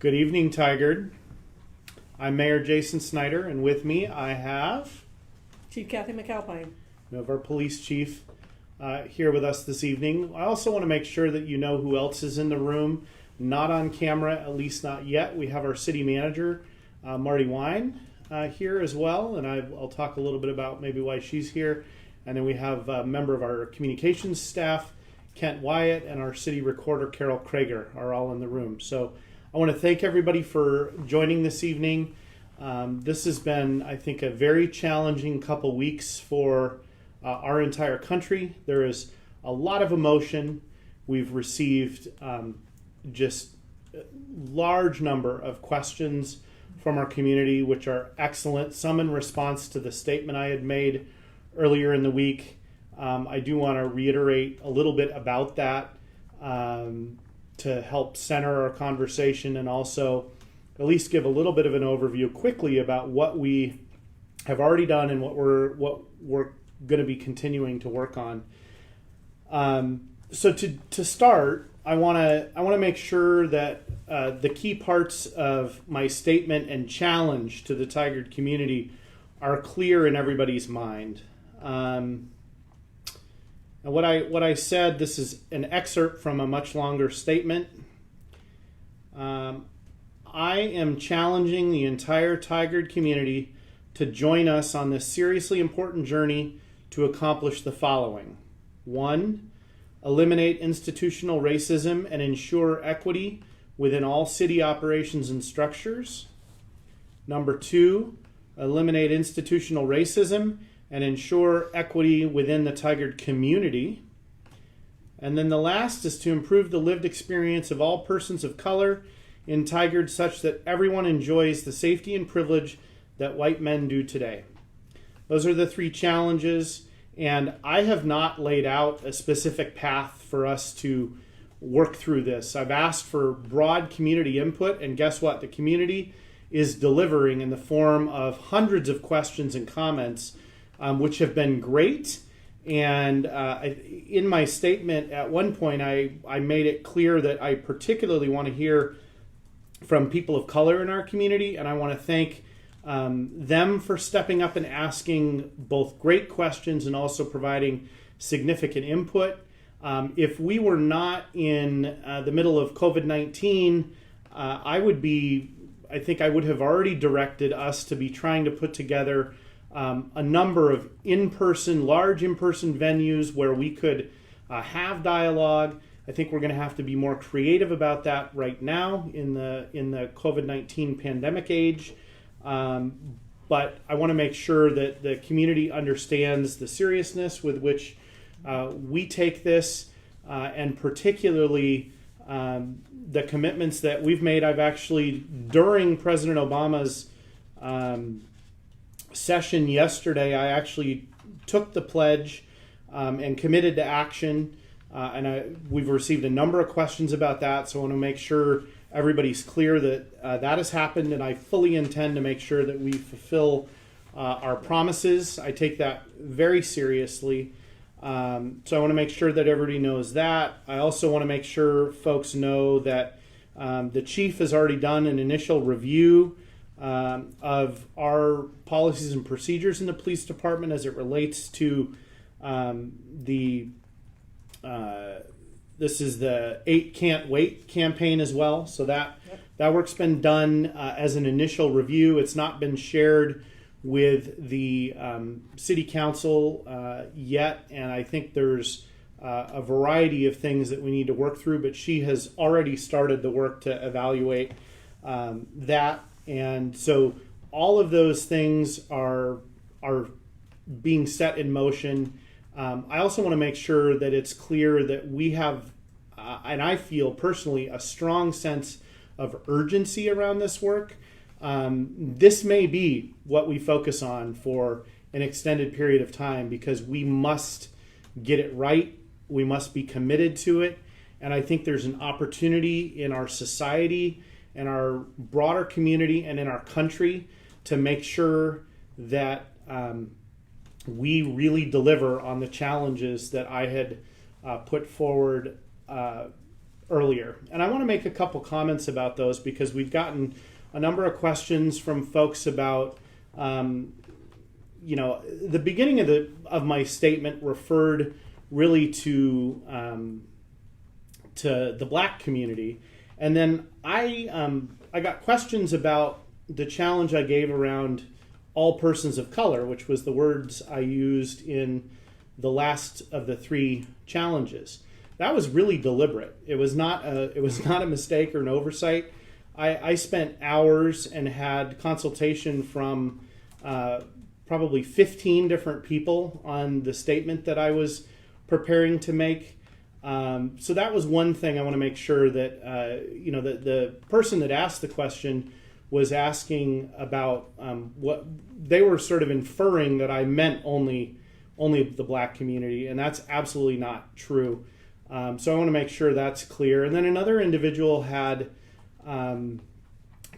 Good evening, Tigard. I'm Mayor Jason Snider, and with me I have Chief Kathy McAlpine. We have our police chief here with us this evening. I also want to make sure that you know who else is in the room, not on camera, at least not yet. We have our city manager, Marty Wine, here as well, and I'll talk a little bit about maybe why she's here. And then we have a member of our communications staff, Kent Wyatt, and our city recorder, Carol Krager, are all in the room. So I want to thank everybody for joining this evening. This has been, I think, a very challenging couple weeks for our entire country. There is a lot of emotion. We've received just a large number of questions from our community, which are excellent. Some in response to the statement I had made earlier in the week. I do want to reiterate a little bit about that to help center our conversation and also at least give a little bit of an overview quickly about what we have already done and what we're going to be continuing to work on. So to start, I want to make sure that the key parts of my statement and challenge to the Tigard community are clear in everybody's mind. And what I said, this is an excerpt from a much longer statement. I am challenging the entire Tigard community to join us on this seriously important journey to accomplish the following. 1, eliminate institutional racism and ensure equity within all city operations and structures. Number 2, eliminate institutional racism and ensure equity within the Tigard community. And then the last is to improve the lived experience of all persons of color in Tigard such that everyone enjoys the safety and privilege that white men do today. Those are the 3 challenges, and I have not laid out a specific path for us to work through this. I've asked for broad community input, and guess what? The community is delivering in the form of hundreds of questions and comments, which have been great. And in my statement at one point, I made it clear that I particularly want to hear from people of color in our community, and I want to thank them for stepping up and asking both great questions and also providing significant input. If we were not in the middle of COVID-19, I think I would have already directed us to be trying to put together a number of large in-person venues where we could have dialogue. I think we're going to have to be more creative about that right now in the COVID-19 pandemic age. But I want to make sure that the community understands the seriousness with which we take this, and particularly the commitments that we've made. I've actually, during President Obama's session yesterday, I actually took the pledge and committed to action, and we've received a number of questions about that, so I want to make sure everybody's clear that that has happened, and I fully intend to make sure that we fulfill our promises. I take that very seriously, so I want to make sure that everybody knows that. I also want to make sure folks know that the chief has already done an initial review of our policies and procedures in the police department as it relates to this is the 8 Can't Wait campaign as well. So that work's been done as an initial review. It's not been shared with the city council yet, and I think there's a variety of things that we need to work through, but she has already started the work to evaluate that. And so all of those things are being set in motion. I also want to make sure that it's clear that we have, and I feel personally, a strong sense of urgency around this work. This may be what we focus on for an extended period of time because we must get it right. We must be committed to it. And I think there's an opportunity in our society and our broader community and in our country to make sure that we really deliver on the challenges that I had put forward earlier. And I want to make a couple comments about those because we've gotten a number of questions from folks about, the beginning of my statement referred really to the Black community. And then I got questions about the challenge I gave around all persons of color, which was the words I used in the last of the 3 challenges. That was really deliberate. It was not a mistake or an oversight. I spent hours and had consultation from probably 15 different people on the statement that I was preparing to make. So that was one thing I want to make sure that the person that asked the question was asking about what they were sort of inferring that I meant only the Black community, and that's absolutely not true. So I want to make sure that's clear. And then another individual had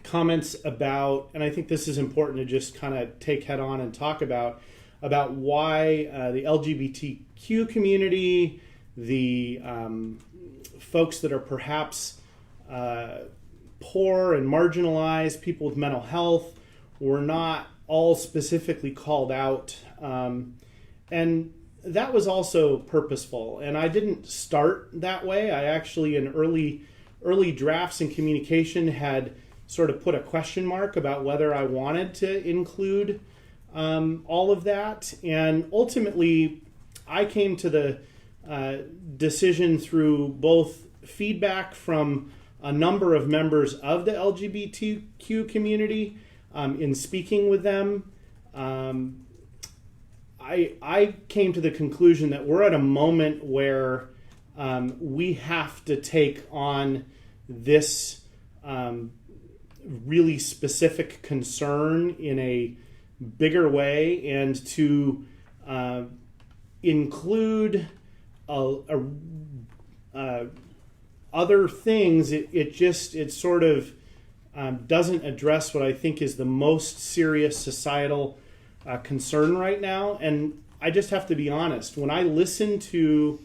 comments about, and I think this is important to just kind of take head on and talk about why the LGBTQ community, the folks that are perhaps poor and marginalized, people with mental health, were not all specifically called out. And that was also purposeful. And I didn't start that way. I actually, in early drafts and communication, had sort of put a question mark about whether I wanted to include all of that. And ultimately, I came to the decision through both feedback from a number of members of the LGBTQ community in speaking with them. I came to the conclusion that we're at a moment where we have to take on this really specific concern in a bigger way, and to include other things. It sort of doesn't address what I think is the most serious societal concern right now. And I just have to be honest, when I listen to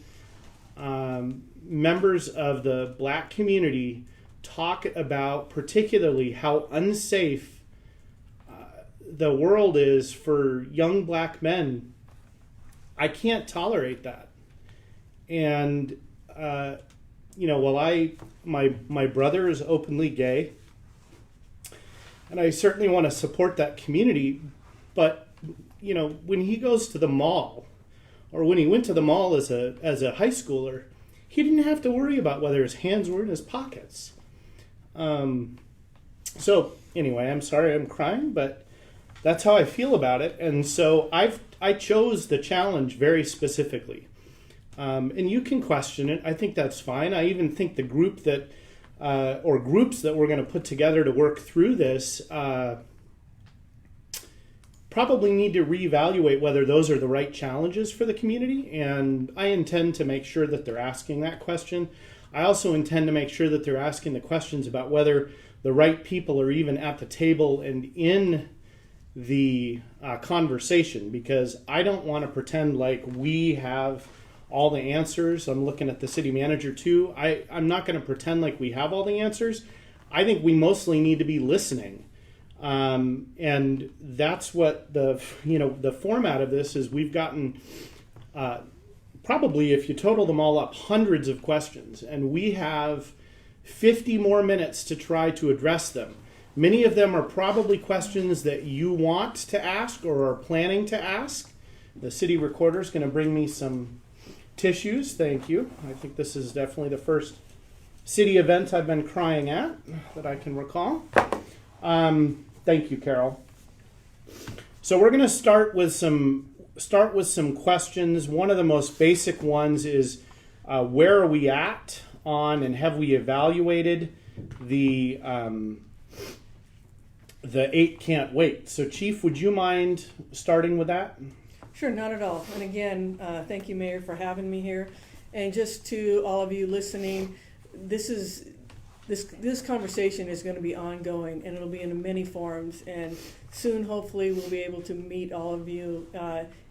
members of the Black community talk about particularly how unsafe the world is for young Black men, I can't tolerate that. And while my brother is openly gay, and I certainly want to support that community, but when he goes to the mall, or when he went to the mall as a high schooler, he didn't have to worry about whether his hands were in his pockets. So anyway, I'm sorry I'm crying, but that's how I feel about it. And so I chose the challenge very specifically. And you can question it. I think that's fine. I even think the group that, or groups that we're going to put together to work through this, probably need to reevaluate whether those are the right challenges for the community. And I intend to make sure that they're asking that question. I also intend to make sure that they're asking the questions about whether the right people are even at the table and in the conversation, because I don't want to pretend like we have all the answers. I'm looking at the city manager too. I'm not going to pretend like we have all the answers. I think we mostly need to be listening. And that's what the format of this is. We've gotten probably, if you total them all up, hundreds of questions, and we have 50 more minutes to try to address them. Many of them are probably questions that you want to ask or are planning to ask. The city recorder is going to bring me some tissues. Thank you. I think this is definitely the first city event I've been crying at that I can recall. Thank you, Carol. So we're going to start with some questions. One of the most basic ones is where are we at on, and have we evaluated the 8 can't wait? So Chief, would you mind starting with that? Sure, not at all. And again, thank you, Mayor, for having me here. And just to all of you listening, this conversation is going to be ongoing, and it'll be in many forums. And soon, hopefully, we'll be able to meet all of you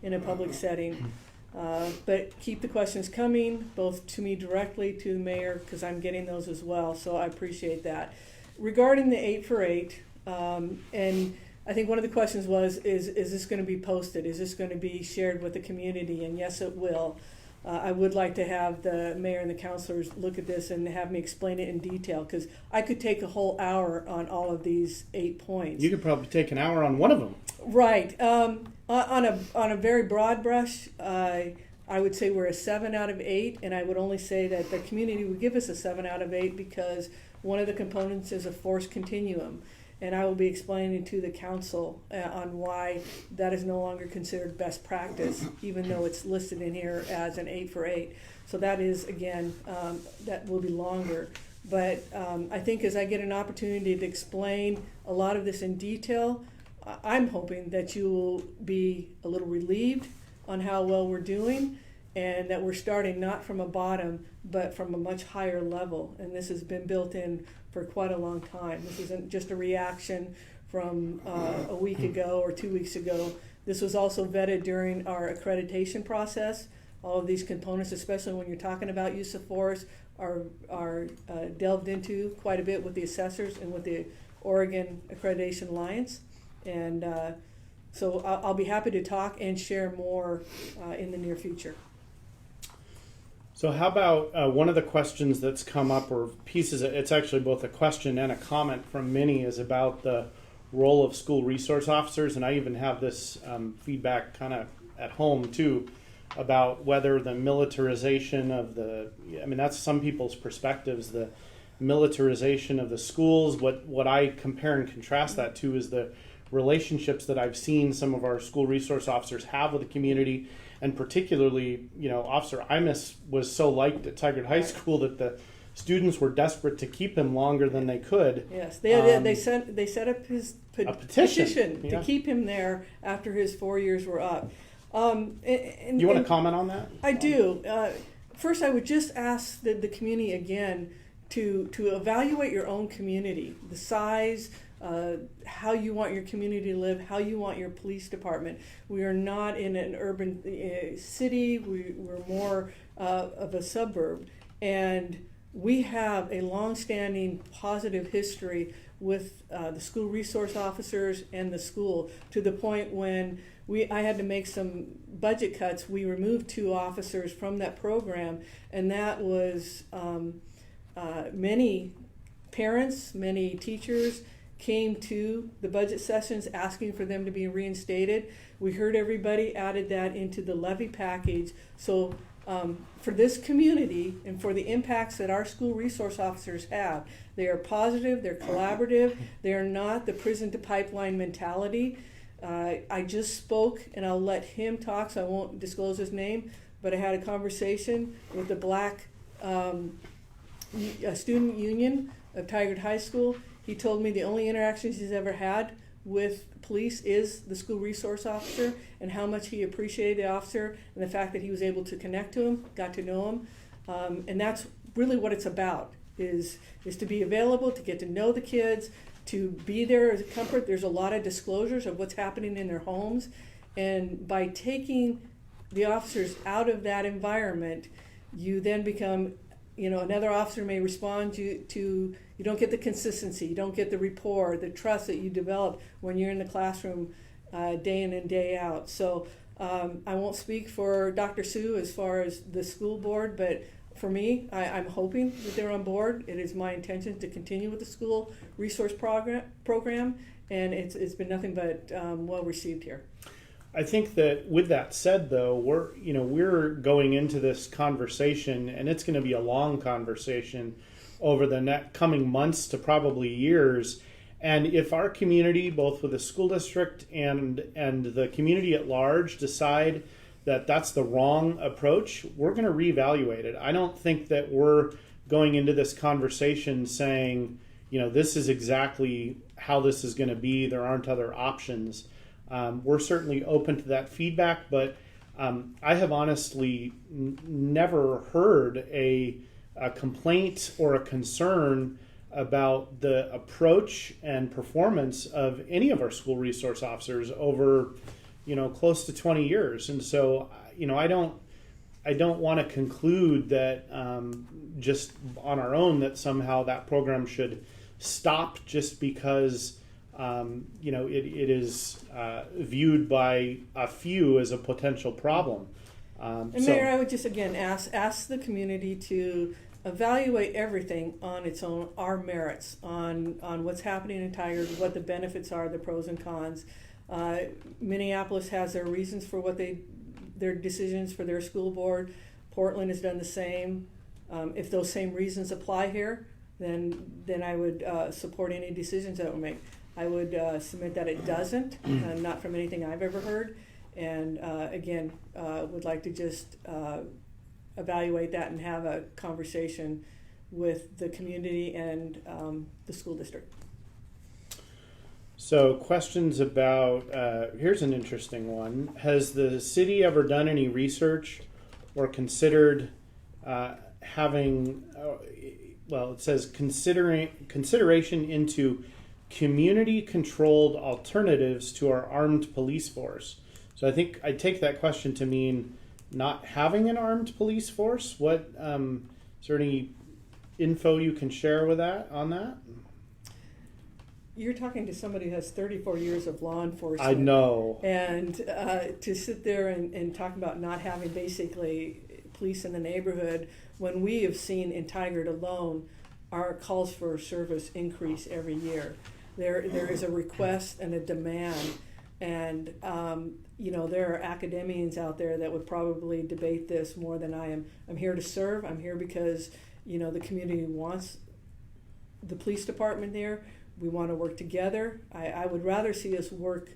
in a public setting. But keep the questions coming, both to me directly, to the mayor, because I'm getting those as well, so I appreciate that. Regarding the 8 for 8, and I think one of the questions was, is this going to be posted? Is this going to be shared with the community? And yes, it will. I would like to have the mayor and the councilors look at this and have me explain it in detail, because I could take a whole hour on all of these 8 points. You could probably take an hour on one of them. Right. On a very broad brush, I would say we're a 7 out of 8, and I would only say that the community would give us a 7 out of 8 because one of the components is a force continuum. And I will be explaining to the council on why that is no longer considered best practice, even though it's listed in here as an 8 for 8. So that is, again, that will be longer. But I think as I get an opportunity to explain a lot of this in detail, I'm hoping that you will be a little relieved on how well we're doing, and that we're starting not from a bottom, but from a much higher level. And this has been built in for quite a long time. This isn't just a reaction from a week ago or 2 weeks ago. This was also vetted during our accreditation process. All of these components, especially when you're talking about use of force, are delved into quite a bit with the assessors and with the Oregon Accreditation Alliance. And so I'll be happy to talk and share more in the near future. So how about one of the questions that's come up, or pieces, it's actually both a question and a comment from Minnie, is about the role of school resource officers. And I even have this feedback kind of at home too, about whether the militarization of that's some people's perspectives, the militarization of the schools. What I compare and contrast that to is the relationships that I've seen some of our school resource officers have with the community. And particularly, Officer Imus was so liked at Tigard High School that the students were desperate to keep him longer than they could. Yes, they set up his petition to keep him there after his 4 years were up. You want to comment on that? I do. First, I would just ask the community again to evaluate your own community, the size, how you want your community to live, how you want your police department. We are not in an urban city. We're more of a suburb. And we have a long-standing positive history with the school resource officers and the school, to the point when I had to make some budget cuts. We removed 2 officers from that program, and that was many parents, many teachers came to the budget sessions asking for them to be reinstated. We heard everybody, added that into the levy package. So for this community and for the impacts that our school resource officers have, they are positive, they're collaborative, they are not the prison to pipeline mentality. I just spoke, and I'll let him talk, so I won't disclose his name, but I had a conversation with the Black Student Union of Tigard High School. He told me the only interactions he's ever had with police is the school resource officer, and how much he appreciated the officer and the fact that he was able to connect to him, got to know him. And that's really what it's about, is to be available, to get to know the kids, to be there as a comfort. There's a lot of disclosures of what's happening in their homes. And by taking the officers out of that environment, you then become, another officer may respond to you don't get the consistency, you don't get the rapport, the trust that you develop when you're in the classroom day in and day out. So I won't speak for Dr. Sue as far as the school board, but for me, I'm hoping that they're on board. It is my intention to continue with the school resource program, and it's been nothing but well received here. I think that with that said, though, we're going into this conversation, and it's going to be a long conversation over the coming months to probably years. And if our community, both with the school district and the community at large, decide that that's the wrong approach, we're going to reevaluate it. I don't think that we're going into this conversation saying, this is exactly how this is going to be. There aren't other options. We're certainly open to that feedback, but I have honestly never heard a complaint or a concern about the approach and performance of any of our school resource officers over, close to 20 years. And so, I don't I don't want to conclude that just on our own that somehow that program should stop just because it is viewed by a few as a potential problem. And Mayor, I would just again ask the community to evaluate everything on its own, our merits, on what's happening in Tigard, what the benefits are, the pros and cons. Minneapolis has their reasons for their decisions for their school board. Portland has done the same. If those same reasons apply here, then I would support any decisions that we make. I would submit that it doesn't, not from anything I've ever heard. And again, would like to just evaluate that and have a conversation with the community and the school district. So questions about, here's an interesting one. Has the city ever done any research or considered having, it says consideration into community-controlled alternatives to our armed police force. So I think I take that question to mean not having an armed police force. What is there any info you can share with that on that? You're talking to somebody who has 34 years of law enforcement. I know. And to sit there and talk about not having basically police in the neighborhood when we have seen in Tigard alone our calls for service increase every year. There is a request and a demand. And, there are academians out there that would probably debate this more than I am. I'm here to serve. I'm here because, the community wants the police department there. We want to work together. I would rather see us work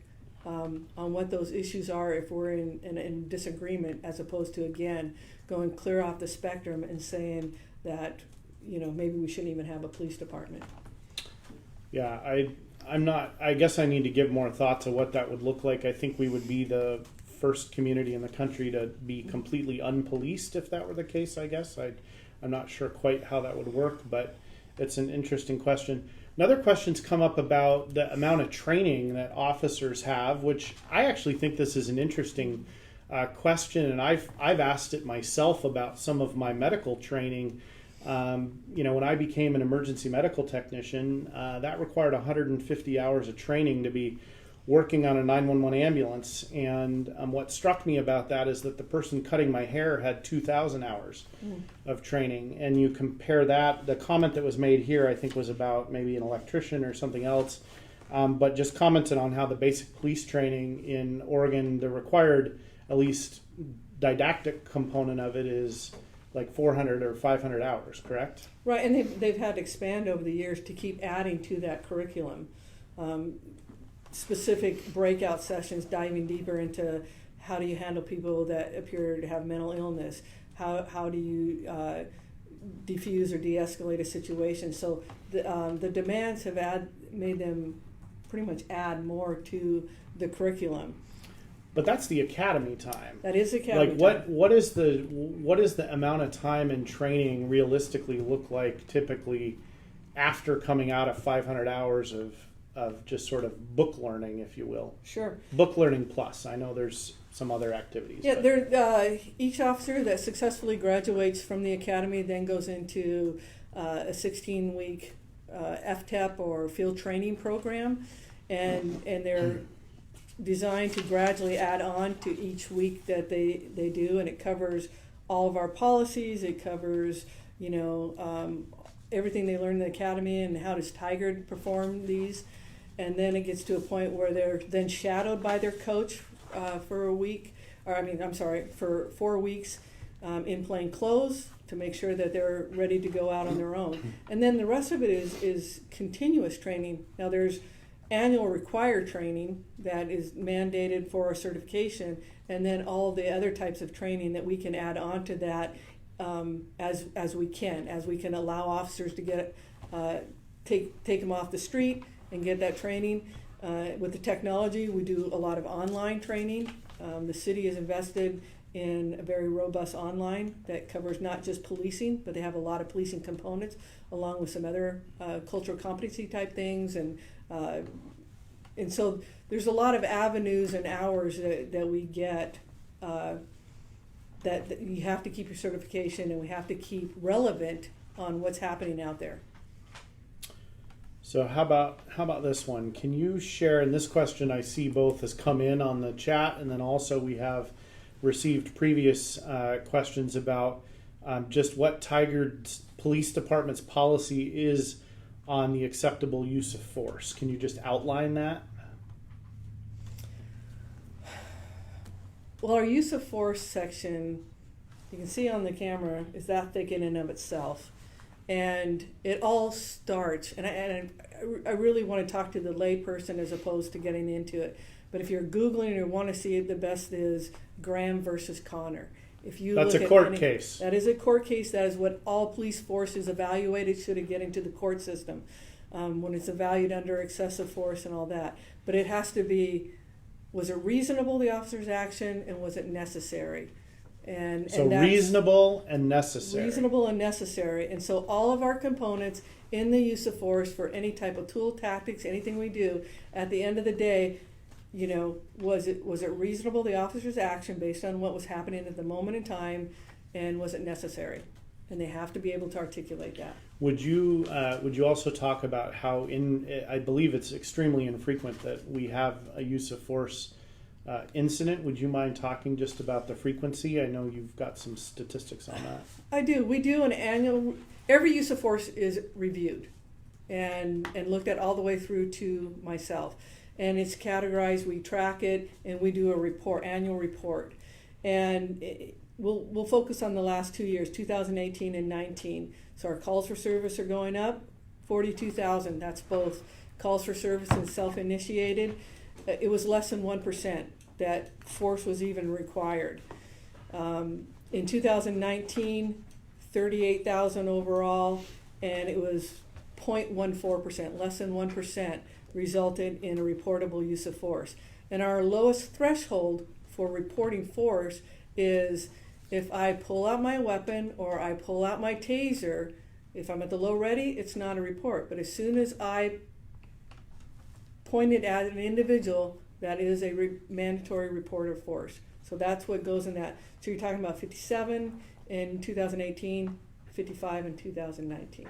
on what those issues are if we're in disagreement, as opposed to, again, going clear off the spectrum and saying that, maybe we shouldn't even have a police department. Yeah, I guess I need to give more thought to what that would look like. I think we would be the first community in the country to be completely unpoliced if that were the case, I guess. I'm not sure quite how that would work, but it's an interesting question. Another question's come up about the amount of training that officers have, which I actually think this is an interesting question, and I've asked it myself about some of my medical training. When I became an emergency medical technician, that required 150 hours of training to be working on a 911 ambulance. And what struck me about that is that the person cutting my hair had 2,000 hours of training. And you compare that, the comment that was made here, I think was about maybe an electrician or something else, but just commented on how the basic police training in Oregon, the required, at least didactic component of it is like 400 or 500 hours, correct? Right, and they've had to expand over the years to keep adding to that curriculum. Specific breakout sessions diving deeper into how do you handle people that appear to have mental illness, how do you defuse or de-escalate a situation. So the demands have made them pretty much add more to the curriculum. But that's the academy time. That is academy time. time. What is the amount of time in training realistically look like typically after coming out of 500 hours of just sort of book learning, if you will? Sure. Book learning plus. I know there's some other activities. Yeah, each officer that successfully graduates from the academy then goes into a 16-week FTEP or field training program, and they're designed to gradually add on to each week that they do, and it covers all of our policies. It covers, everything they learn in the academy and how does Tigard perform these. And then it gets to a point where they're then shadowed by their coach for a week, for 4 weeks in plain clothes to make sure that they're ready to go out on their own. And then the rest of it is continuous training. Now there's annual required training that is mandated for a certification, and then all of the other types of training that we can add on to that as we can allow officers to get take them off the street and get that training. With the technology, we do a lot of online training. The city is invested in a very robust online that covers not just policing, but they have a lot of policing components along with some other cultural competency type things, and so there's a lot of avenues and hours that we get that you have to keep your certification, and we have to keep relevant on what's happening out there. So how about this one? Can you share, and this question I see both has come in on the chat, and then also we have received previous questions about just what Tigard's Police Department's policy is on the acceptable use of force. Can you just outline that? Well, our use of force section, you can see on the camera, is that thick in and of itself. And it all starts, and I really want to talk to the layperson as opposed to getting into it. But if you're Googling or want to see it, the best is Graham versus Connor. If you That's look a at court case. That is a court case. That is what all police force is evaluated should it get into the court system. When it's evaluated under excessive force and all that. But it has to be, was it reasonable, the officer's action, and was it necessary? And that's reasonable and necessary. Reasonable and necessary. And so all of our components in the use of force for any type of tool, tactics, anything we do, at the end of the day, was it reasonable, the officer's action, based on what was happening at the moment in time, and was it necessary? And they have to be able to articulate that. Would you also talk about how I believe it's extremely infrequent that we have a use of force incident? Would you mind talking just about the frequency? I know you've got some statistics on that. I do. We do an annual, every use of force is reviewed and looked at all the way through to myself. And it's categorized, we track it, and we do a report, annual report. And we'll focus on the last 2 years, 2018 and 19. So our calls for service are going up, 42,000. That's both calls for service and self-initiated. It was less than 1% that force was even required. In 2019, 38,000 overall, and it was 0.14%, less than 1%, resulted in a reportable use of force. And our lowest threshold for reporting force is if I pull out my weapon or I pull out my taser. If I'm at the low ready, it's not a report. But as soon as I point it at an individual, that is a mandatory report of force. So that's what goes in that. So you're talking about 57 in 2018, 55 in 2019.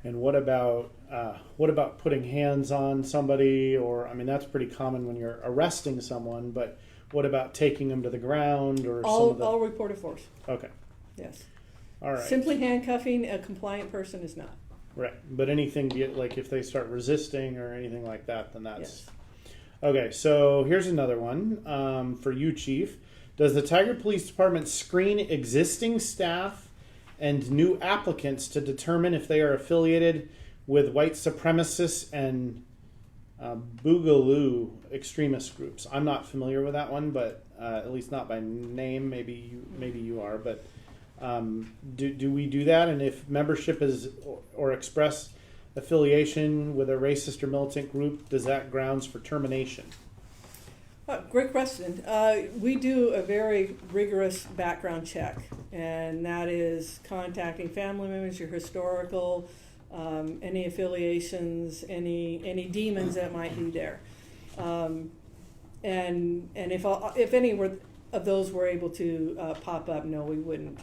And what about putting hands on somebody? Or, I mean, that's pretty common when you're arresting someone, but what about taking them to the ground or all reported force. Okay. Yes. All right. Simply handcuffing a compliant person is not. Right. But anything, like if they start resisting or anything like that, then that's... Yes. Okay, so here's another one for you, Chief. Does the Tigard Police Department screen existing staff and new applicants to determine if they are affiliated with white supremacists and Boogaloo extremist groups? I'm not familiar with that one, but at least not by name. Maybe you are. But do we do that? And if membership is or express affiliation with a racist or militant group, does that grounds for termination? Great question. We do a very rigorous background check, and that is contacting family members, your historical, any affiliations, any demons that might be there, and if any of those were able to pop up, no, we wouldn't.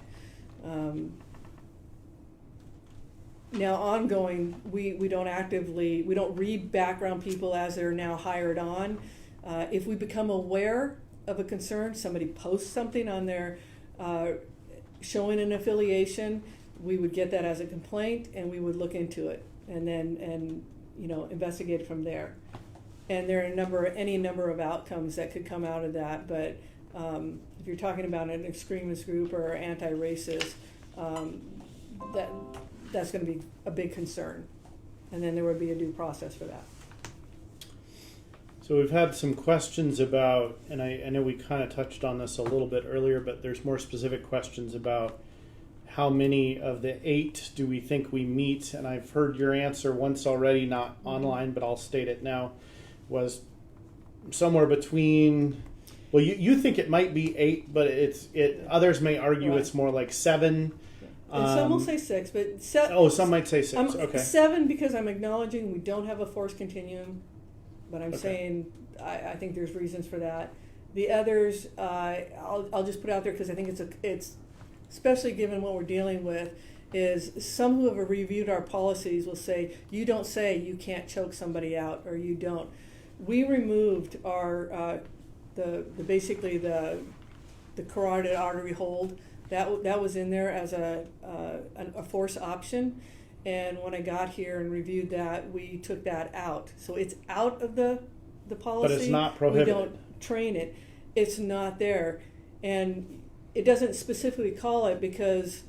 Now, ongoing, we don't read background people as they're now hired on. If we become aware of a concern, somebody posts something on there showing an affiliation, we would get that as a complaint and we would look into it and investigate from there. And there are any number of outcomes that could come out of that. But if you're talking about an extremist group or anti-racist, that's going to be a big concern. And then there would be a due process for that. So we've had some questions about, and I know we kind of touched on this a little bit earlier, but there's more specific questions about how many of the 8 do we think we meet? And I've heard your answer once already, not online, but I'll state it now, was somewhere between, well, you think it might be 8, but others may argue right. It's more like 7. And some will say 6, but... some might say 6, okay. 7 because I'm acknowledging we don't have a force continuum. But I'm saying I think there's reasons for that. The others, I'll just put out there because I think it's especially given what we're dealing with, is some who have reviewed our policies will say, you don't say you can't choke somebody out, or you don't. We removed our basically the carotid artery hold. That was in there as a force option, and when I got here and reviewed that, we took that out. So it's out of the policy. But it's not prohibited. We don't train it. It's not there, and it doesn't specifically call it because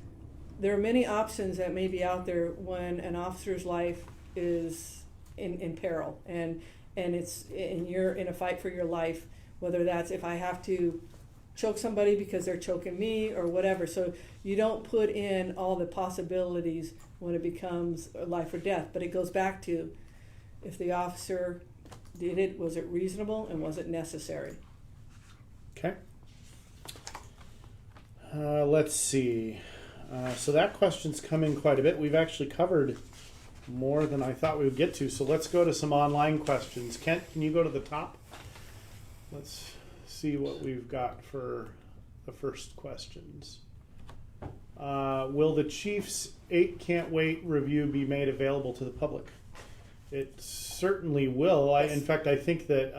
there are many options that may be out there when an officer's life is in peril, and you're in a fight for your life, whether that's if I have to choke somebody because they're choking me or whatever. So you don't put in all the possibilities when it becomes life or death, but it goes back to if the officer did it, was it reasonable and was it necessary? Okay. Let's see. So that question's come in quite a bit. We've actually covered more than I thought we would get to. So let's go to some online questions. Kent, can you go to the top? Let's see what we've got for the first questions. Will the Chiefs 8 Can't Wait review be made available to the public? It certainly will. In fact, I think that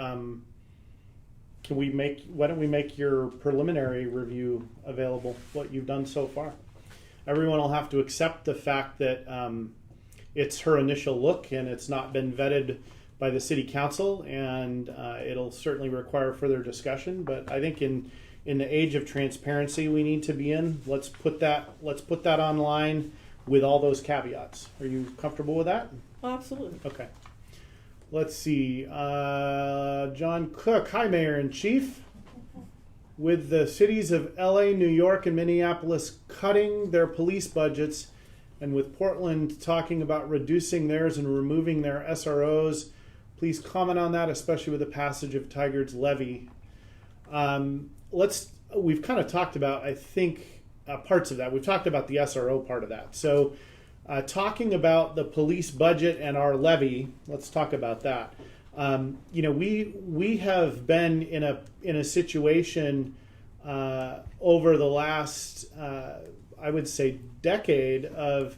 why don't we make your preliminary review available, what you've done so far? Everyone will have to accept the fact that it's her initial look and it's not been vetted by the city council, and it'll certainly require further discussion. But I think in the age of transparency we need to be in, let's put that online with all those caveats. Are you comfortable with that? Absolutely. Okay. Let's see. John Cook. Hi, Mayor and Chief. With the cities of LA, New York, and Minneapolis cutting their police budgets, and with Portland talking about reducing theirs and removing their SROs, please comment on that, especially with the passage of Tigard's levy. We've kind of talked about, I think, parts of that. We've talked about the SRO part of that. So talking about the police budget and our levy, let's talk about that. We have been in a situation over the last, I would say, decade of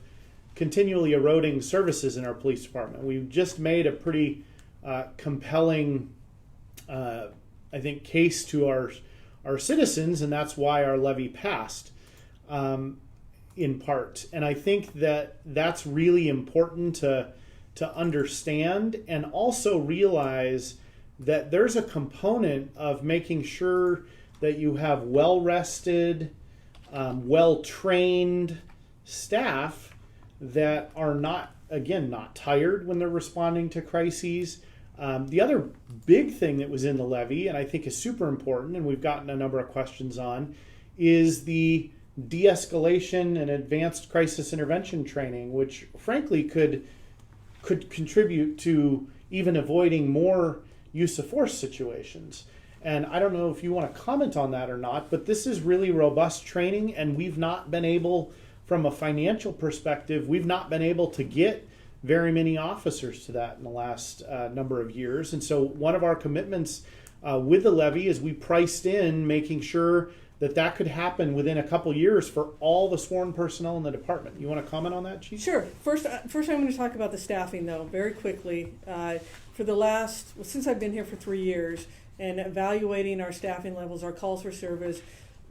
continually eroding services in our police department. We've just made a pretty compelling, I think, case to our citizens, and that's why our levy passed, in part. And I think that that's really important to understand, and also realize that there's a component of making sure that you have well-rested, well-trained staff that are not tired when they're responding to crises. The other big thing that was in the levy, and I think is super important, and we've gotten a number of questions on, is the de-escalation and advanced crisis intervention training, which frankly could contribute to even avoiding more use of force situations. And I don't know if you want to comment on that or not, but this is really robust training, and we've not been able, from a financial perspective, we've not been able to get very many officers to that in the last number of years. And so one of our commitments with the levy is we priced in making sure that could happen within a couple years for all the sworn personnel in the department. You want to comment on that, Chief? Sure. First I'm going to talk about the staffing, though, very quickly. Since I've been here for 3 years and evaluating our staffing levels, our calls for service,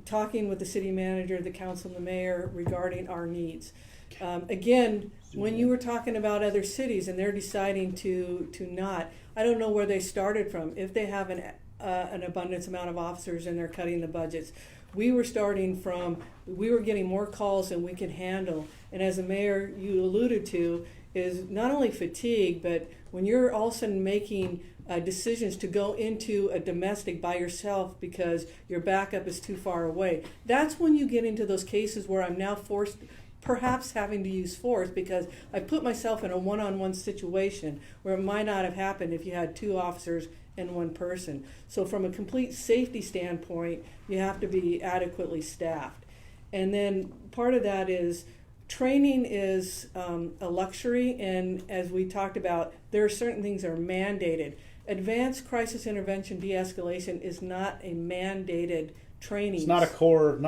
talking with the city manager, the council, and the mayor regarding our needs. Again, when you were talking about other cities and they're deciding to not, I don't know where they started from. If they have an abundance amount of officers and they're cutting the budgets, we were getting more calls than we could handle. And as the mayor, you alluded to, is not only fatigue, but when you're all of a sudden making decisions to go into a domestic by yourself because your backup is too far away, that's when you get into those cases where I'm now forced, perhaps having to use force because I put myself in a one-on-one situation where it might not have happened if you had 2 officers and 1 person. So from a complete safety standpoint, you have to be adequately staffed. And then part of that is training is a luxury, and as we talked about, there are certain things that are mandated. advanced crisis intervention de-escalation is not a mandated training. It's not a core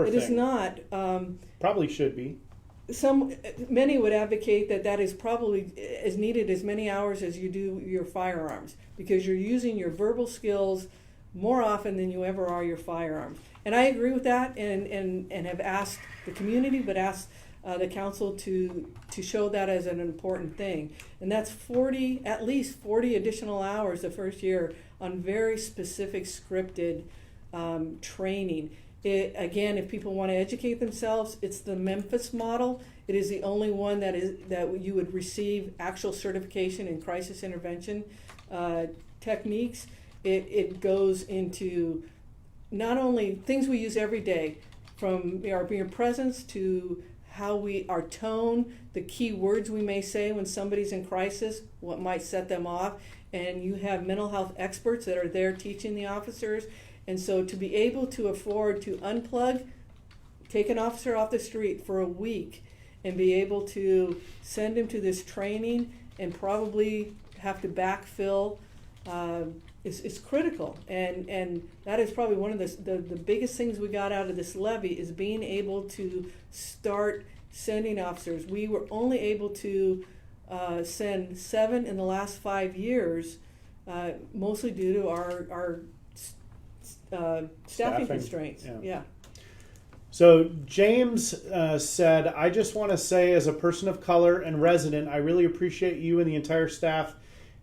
It thing. is not. Probably should be. Many would advocate that is probably as needed as many hours as you do your firearms, because you're using your verbal skills more often than you ever are your firearms. And I agree with that, and have asked the community, but asked the council to show that as an important thing. And that's at least 40 additional hours the first year on very specific scripted training. Again, if people want to educate themselves, it's the Memphis model. It is the only one that you would receive actual certification in crisis intervention techniques. It goes into not only things we use every day, from our mere presence to our tone, the key words we may say when somebody's in crisis, what might set them off. And you have mental health experts that are there teaching the officers. And so to be able to afford to unplug, take an officer off the street for a week and be able to send him to this training and probably have to backfill is critical. And that is probably one of the biggest things we got out of this levy, is being able to start sending officers. We were only able to send 7 in the last 5 years, mostly due to our staffing constraints. Yeah. So James said, I just want to say, as a person of color and resident, I really appreciate you and the entire staff,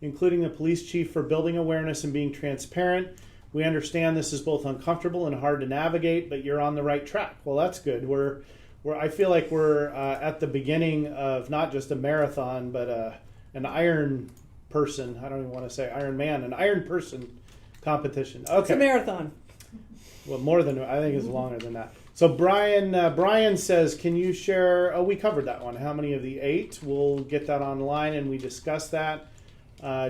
including the police chief, for building awareness and being transparent. We understand this is both uncomfortable and hard to navigate, but you're on the right track. Well, that's good. I feel like we're at the beginning of not just a marathon, but an Iron Person. I don't even want to say Iron Man, an Iron Person competition. Okay. It's a marathon. Well, I think it's longer than that. So Brian says, can you share? Oh, we covered that one. How many of the 8? We'll get that online and we discussed that.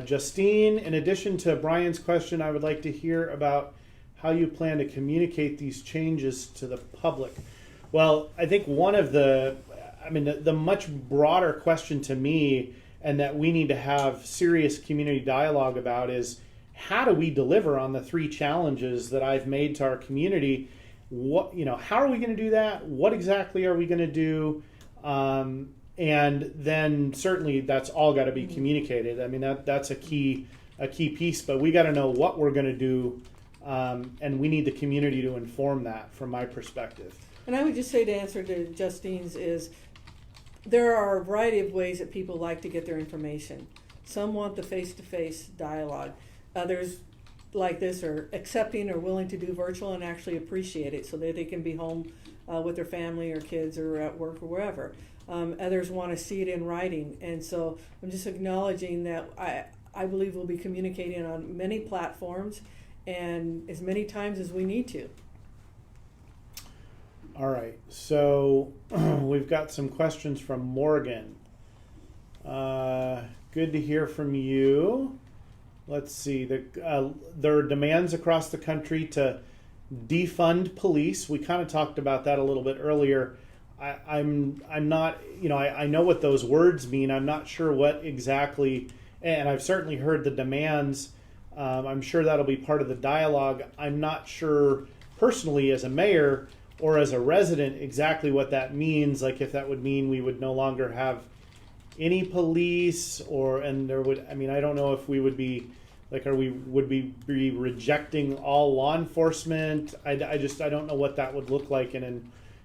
Justine, in addition to Brian's question, I would like to hear about how you plan to communicate these changes to the public. Well, I think one of the much broader question to me, and that we need to have serious community dialogue about, is how do we deliver on the 3 challenges that I've made to our community? How are we going to do that? What exactly are we going to do? And then certainly that's all got to be communicated. I mean, that's a key piece, but we got to know what we're going to do, and we need the community to inform that, from my perspective. And I would just say, to answer to Justine's, is there are a variety of ways that people like to get their information. Some want the face-to-face dialogue. Others, like this, are accepting or willing to do virtual and actually appreciate it so that they can be home with their family or kids or at work or wherever. Others want to see it in writing. And so I'm just acknowledging that I believe we'll be communicating on many platforms and as many times as we need to. All right, so we've got some questions from Morgan. Good to hear from you. Let's see. There are demands across the country to defund police. We kind of talked about that a little bit earlier. I'm not, I know what those words mean. I'm not sure what exactly, and I've certainly heard the demands. I'm sure that'll be part of the dialogue. I'm not sure personally, as a mayor or as a resident, exactly what that means. Like, if that would mean we would no longer have any police, and there would, I don't know if we would be, like, would we be rejecting all law enforcement? I don't know what that would look like in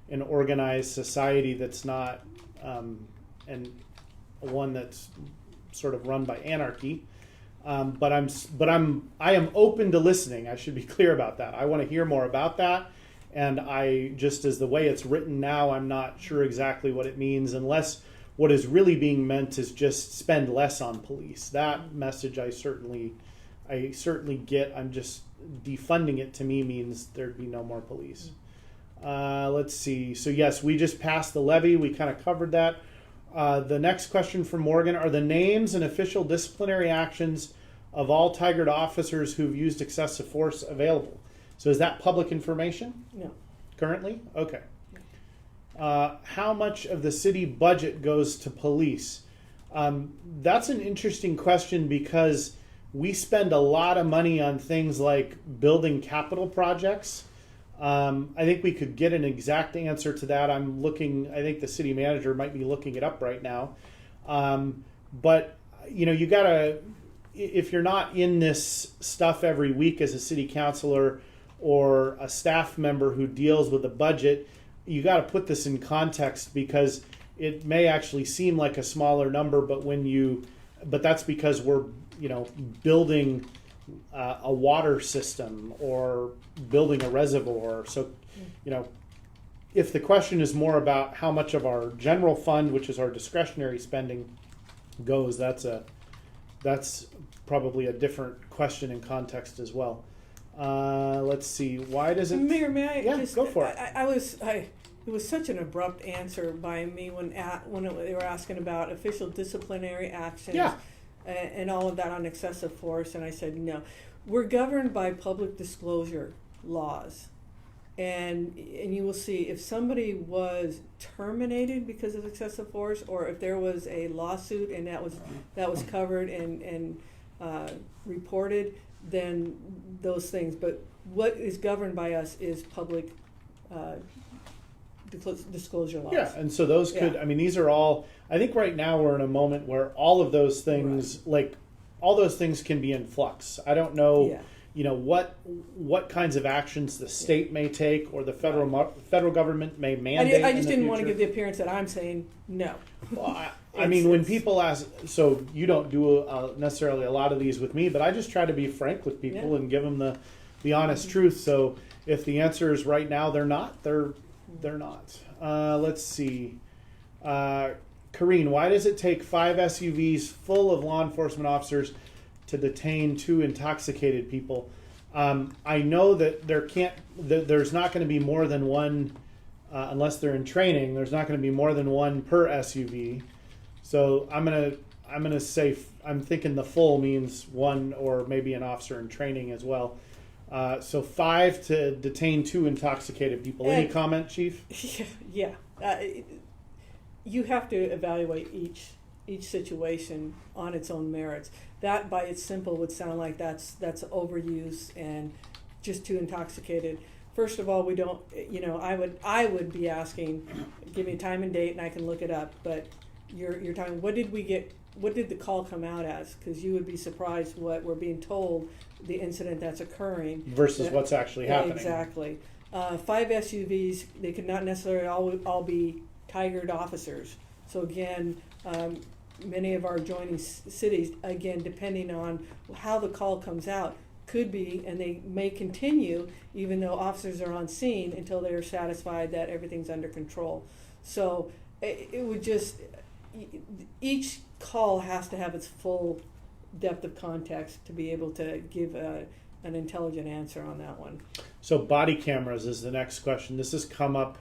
an organized society that's not, and one that's sort of run by anarchy. But I am open to listening. I should be clear about that. I want to hear more about that. And I just, as the way it's written now, I'm not sure exactly what it means, unless what is really being meant is just spend less on police. That message I certainly get. I'm just, defunding it to me means there'd be no more police. Let's see. So yes, we just passed the levy. We kind of covered that. The next question from Morgan: are the names and official disciplinary actions of all Tigard officers who've used excessive force available? So is that public information? No. Currently? Okay. How much of the city budget goes to police? That's an interesting question, because we spend a lot of money on things like building capital projects. I think we could get an exact answer to that. I think the city manager might be looking it up right now. But, you gotta, if you're not in this stuff every week as a city councilor or a staff member who deals with the budget, you got to put this in context, because it may actually seem like a smaller number, but that's because we're building a water system or building a reservoir. So if the question is more about how much of our general fund, which is our discretionary spending, goes, that's probably a different question in context as well. Let's see. Why does it? Mayor, may I? Yeah, go for it. It was such an abrupt answer by me when they were asking about official disciplinary actions. Yeah. And all of that on excessive force, and I said no. We're governed by public disclosure laws, and you will see if somebody was terminated because of excessive force, or if there was a lawsuit and that was covered and reported, then those things. But what is governed by us is public disclosure laws. Yeah, and so those could, these are all, I think right now we're in a moment where all of those things, all those things can be in flux. I don't know, what kinds of actions the state may take or the federal government may mandate. I just didn't want to give the appearance that I'm saying no. Well, when people ask, so you don't do necessarily a lot of these with me, but I just try to be frank with people and give them the honest truth. So if the answer is right now they're not, they're not. Let's see. Kareen, why does it take 5 SUVs full of law enforcement officers to detain 2 intoxicated people? I know that there's not going to be more than one, unless they're in training. There's not going to be more than one per SUV. So I'm gonna say I'm thinking the full means one or maybe an officer in training as well. So 5 to detain 2 intoxicated people. Any comment, Chief? Yeah. You have to evaluate each situation on its own merits. That, by its simple, would sound like that's overuse and just too intoxicated. First of all, we don't. I would be asking, give me a time and date, and I can look it up. But you're talking. What did we get? What did the call come out as? Because you would be surprised what we're being told, the incident that's occurring versus what's actually happening. Exactly. 5 SUVs. They could not necessarily all be Tigard officers. So again, many of our adjoining cities, again, depending on how the call comes out, could be, and they may continue, even though officers are on scene, until they're satisfied that everything's under control. So it would just, each call has to have its full depth of context to be able to give an intelligent answer on that one. So body cameras is the next question. This has come up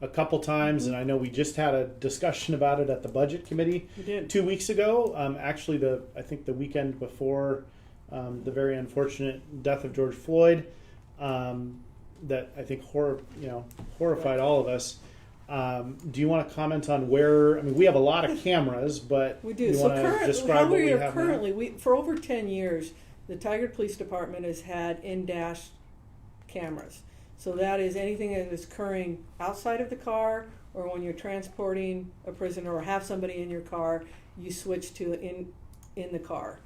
a couple times, and I know we just had a discussion about it at the budget committee 2 weeks ago. Actually, I think the weekend before the very unfortunate death of George Floyd, that I think horrified all of us. Do you want to comment on where? I mean, we have a lot of cameras, but we do. You want to describe what we have currently? Now? For over 10 years, the Tigard Police Department has had in-dash cameras. So that is anything that is occurring outside of the car, or when you're transporting a prisoner or have somebody in your car, you switch to in the car.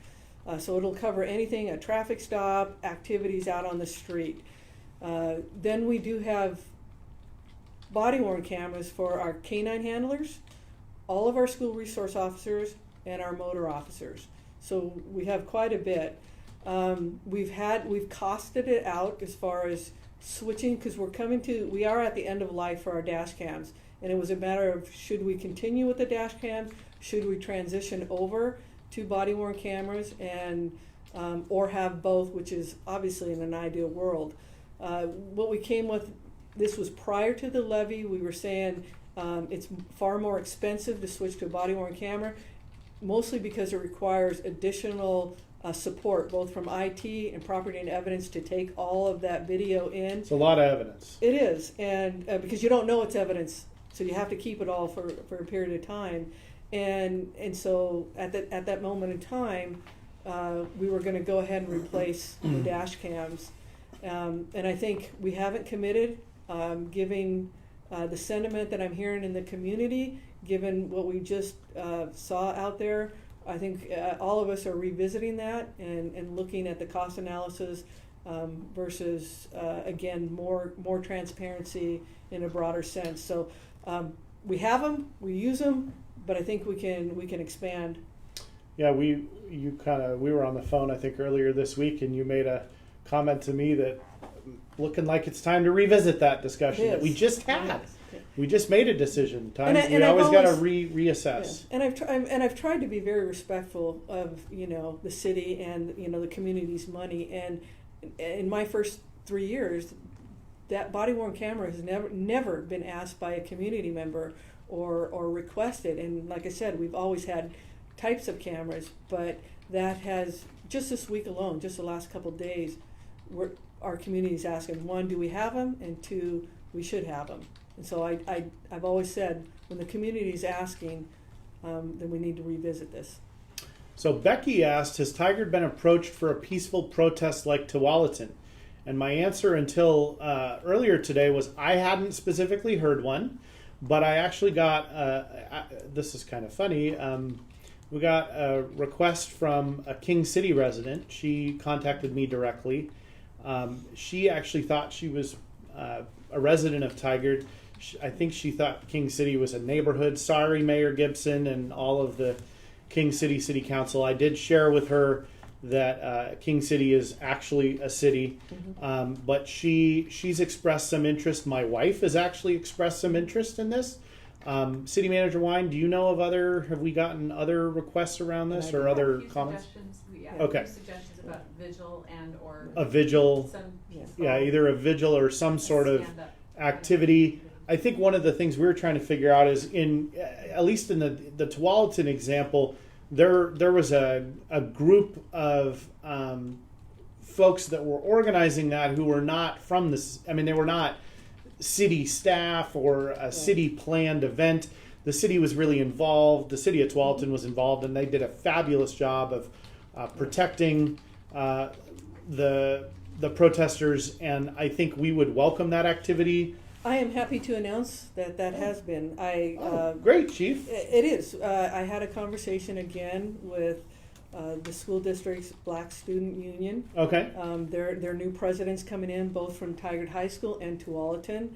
So it'll cover anything, a traffic stop, activities out on the street. Then we do have body-worn cameras for our canine handlers, all of our school resource officers, and our motor officers. So we have quite a bit. We've costed it out as far as switching, because we are at the end of life for our dash cams, and it was a matter of, should we continue with the dash cams, should we transition over to body-worn cameras, and or have both, which is obviously in an ideal world. What we came with, this was prior to the levy. We were saying it's far more expensive to switch to a body-worn camera, mostly because it requires additional support, both from IT and property and evidence, to take all of that video in. It's a lot of evidence. It is, and because you don't know it's evidence, so you have to keep it all for a period of time, and so at that moment in time, we were going to go ahead and replace the dash cams. And I think we haven't committed, given the sentiment that I'm hearing in the community, given what we just saw out there. I think all of us are revisiting that and looking at the cost analysis versus, again, more transparency in a broader sense. So we have them, we use them, but I think we can expand. Yeah, we were on the phone, I think, earlier this week, and you made a comment to me that looking like it's time to revisit that discussion that we just had. Yes. We just made a decision. And we always got to reassess. Yeah. And I've tried to be very respectful of the city and the community's money. And in my first 3 years, that body worn camera has never been asked by a community member or requested. And like I said, we've always had types of cameras, but that has, just this week alone, just the last couple of days, our community is asking, one, do we have them? And two, we should have them. And so I've always said, when the community is asking, then we need to revisit this. So Becky asked, has Tigard been approached for a peaceful protest like Tualatin? And my answer until earlier today was I hadn't specifically heard one, but I actually got, this is kind of funny, we got a request from a King City resident. She contacted me directly. She actually thought she was a resident of Tigard. I think she thought King City was a neighborhood. Sorry, Mayor Gibson and all of the King City City Council. I did share with her that King City is actually a city, but she's expressed some interest. My wife has actually expressed some interest in this. City Manager Wine, do you know of have we gotten other requests around this or other comments? Okay. A few suggestions about vigil and or a vigil, either a vigil or some sort of activity. I think one of the things we were trying to figure out is at least in the Tualatin example, there was a group of folks that were organizing that who were not from this. I mean, they were not city staff or a city planned event. The city was really involved. The city of Tualatin was involved, and they did a fabulous job of protecting the protesters. And I think we would welcome that activity. I am happy to announce that has been. Great, Chief. It is. I had a conversation again with the school district's Black Student Union. Okay. Their new presidents coming in, both from Tigard High School and Tualatin,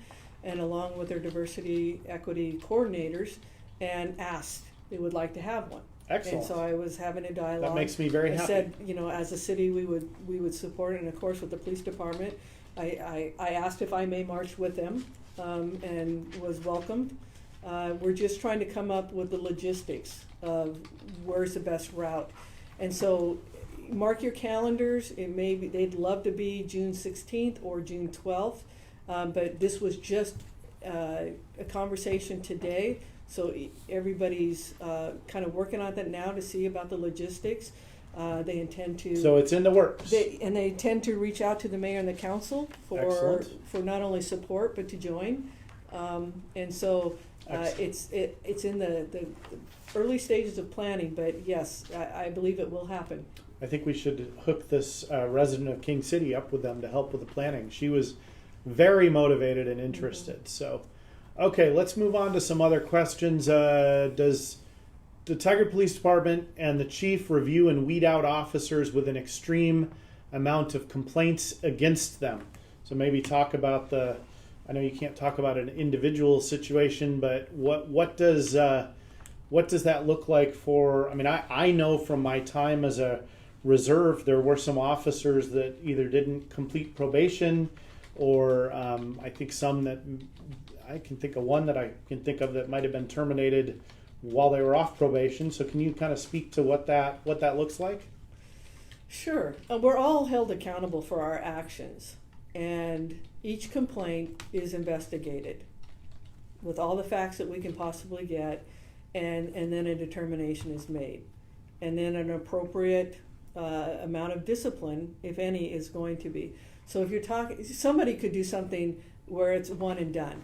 and along with their diversity equity coordinators, and asked they would like to have one. Excellent. And so I was having a dialogue. That makes me very happy. I said, as a city, we would support it, and of course with the police department, I asked if I may march with them, and was welcomed. We're just trying to come up with the logistics of where's the best route. And so mark your calendars. It may be, they'd love to be June 16th or June 12th, but this was just a conversation today. So everybody's kind of working on that now to see about the logistics. They intend to. So it's in the works. They intend to reach out to the mayor and the council for not only support but to join. And so it's in the early stages of planning. But yes, I believe it will happen. I think we should hook this resident of King City up with them to help with the planning. She was very motivated and interested. So, okay, let's move on to some other questions. Does the Tigard Police Department and the chief review and weed out officers with an extreme amount of complaints against them? So maybe talk about I know you can't talk about an individual situation, but what does that look like for? I mean, I know from my time as a reserve, there were some officers that either didn't complete probation, or I think some that I can think of one that I can think of that might have been terminated while they were off probation. So can you kind of speak to what that looks like? Sure. We're all held accountable for our actions, and each complaint is investigated with all the facts that we can possibly get, and then a determination is made. And then an appropriate amount of discipline, if any, is going to be. So if you're talking, somebody could do something where it's one and done.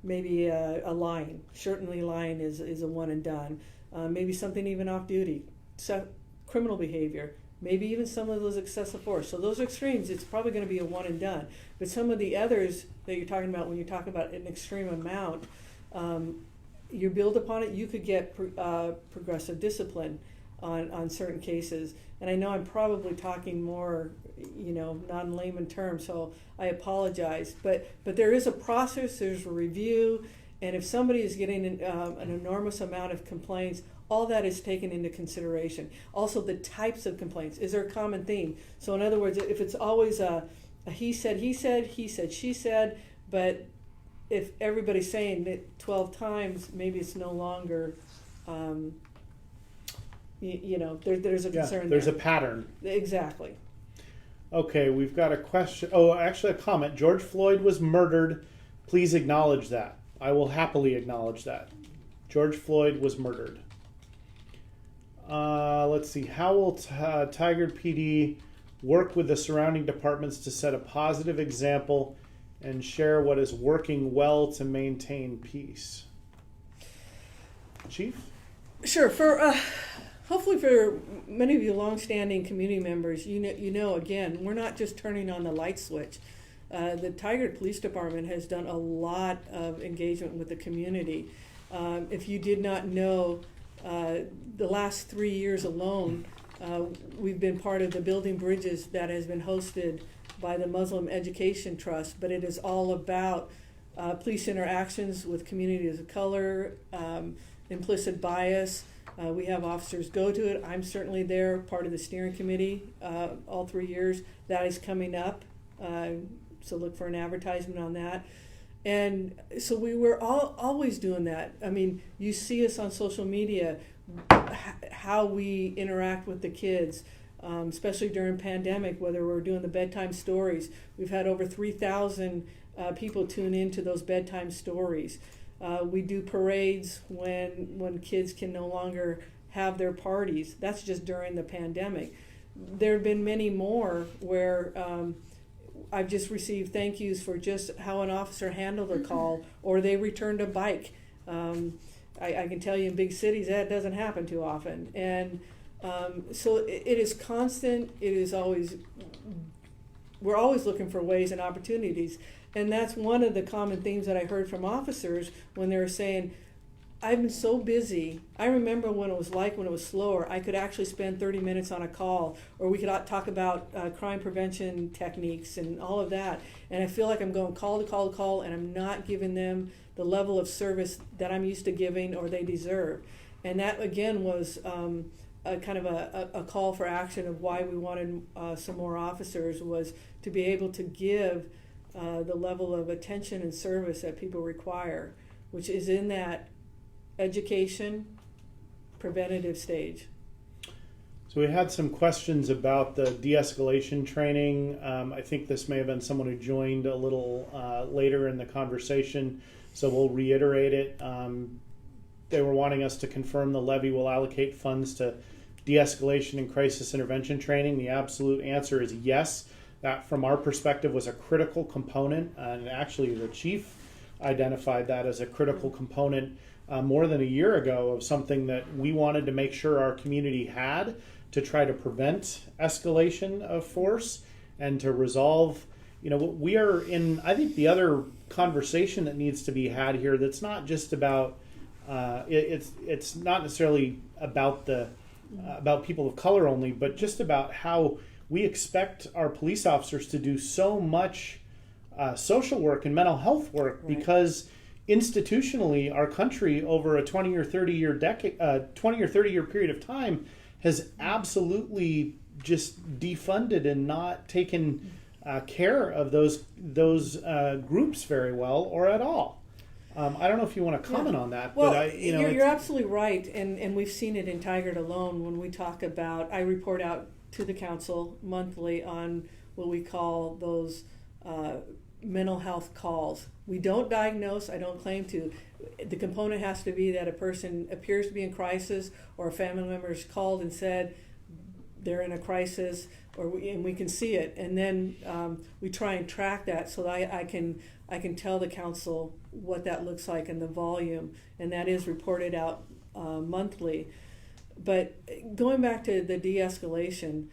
Maybe a lying. Certainly lying is a one and done. Maybe something even off duty. criminal behavior, maybe even some of those excessive force. So those extremes, it's probably going to be a one and done. But some of the others that you're talking about, when you talk about an extreme amount, you build upon it, you could get progressive discipline on certain cases. And I know I'm probably talking more, non-layman terms, so I apologize. But there is a process, there's a review, and if somebody is getting an enormous amount of complaints, all that is taken into consideration. Also, the types of complaints. Is there a common theme? So in other words, if it's always a he said, she said, but if everybody's saying it 12 times, maybe it's no longer, there's a concern. There's there. a pattern. Exactly. Okay, we've got a question. Oh, actually a comment. George Floyd was murdered. Please acknowledge that. I will happily acknowledge that. George Floyd was murdered. Let's see. How will Tigard PD work with the surrounding departments to set a positive example and share what is working well to maintain peace? Chief? Sure. For hopefully for many of you longstanding community members, again, we're not just turning on the light switch. The Tigard Police Department has done a lot of engagement with the community. If you did not know, the last 3 years alone, we've been part of the Building Bridges that has been hosted by the Muslim Education Trust, but it is all about police interactions with communities of color, implicit bias. We have officers go to it. I'm certainly there, part of the steering committee, all 3 years. That is coming up, so look for an advertisement on that. And so we were always doing that. I mean, you see us on social media, how we interact with the kids, especially during pandemic, whether we're doing the bedtime stories. We've had over 3,000 people tune into those bedtime stories. We do parades when kids can no longer have their parties. That's just during the pandemic. There have been many more where I've just received thank yous for just how an officer handled a call, or they returned a bike. I can tell you in big cities that doesn't happen too often. And so it is constant. It is always, we're always looking for ways and opportunities. And that's one of the common themes that I heard from officers when they were saying, I've been so busy. I remember when it was slower, I could actually spend 30 minutes on a call, or we could talk about crime prevention techniques and all of that. And I feel like I'm going call to call to call, and I'm not giving them the level of service that I'm used to giving or they deserve. And that, again, was a kind of a call for action of why we wanted some more officers, was to be able to give the level of attention and service that people require, which is in that education, preventative stage. So we had some questions about the de-escalation training. I think this may have been someone who joined a little later in the conversation, so we'll reiterate it. They were wanting us to confirm the levy will allocate funds to de-escalation and crisis intervention training. The absolute answer is yes. That, from our perspective, was a critical component, and actually the chief identified that as a critical component more than a year ago of something that we wanted to make sure our community had to try to prevent escalation of force and to resolve. We are in, I think, the other conversation that needs to be had here that's not just about, it's not necessarily about about people of color only, but just about how we expect our police officers to do so much social work and mental health work, right? Because institutionally, our country over a 20 or 30 year period of time has absolutely just defunded and not taken care of those groups very well or at all. I don't know if you want to comment on that, well, but you're absolutely right, and we've seen it in Tigard alone when we talk about. I report out to the council monthly on what we call those mental health calls. We don't diagnose. I don't claim to. The component has to be that a person appears to be in crisis, or a family member is called and said they're in a crisis, and we can see it, and then we try and track that so that I can tell the council what that looks like and the volume, and that is reported out monthly. But going back to the de-escalation,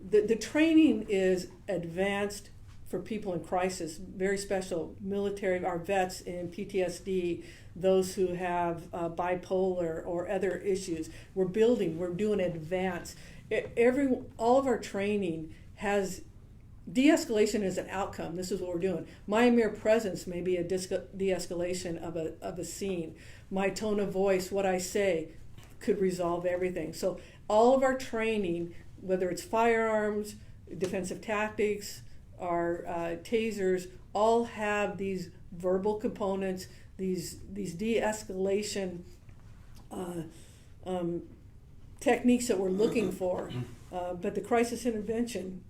the training is advanced for people in crisis, very special military, our vets in PTSD, those who have bipolar or other issues. We're doing advanced. All of our training has de-escalation as an outcome. This is what we're doing. My mere presence may be a de-escalation of a scene. My tone of voice, what I say, could resolve everything. So all of our training, whether it's firearms, defensive tactics, our tasers, all have these verbal components, these de-escalation techniques that we're looking for. But the crisis intervention,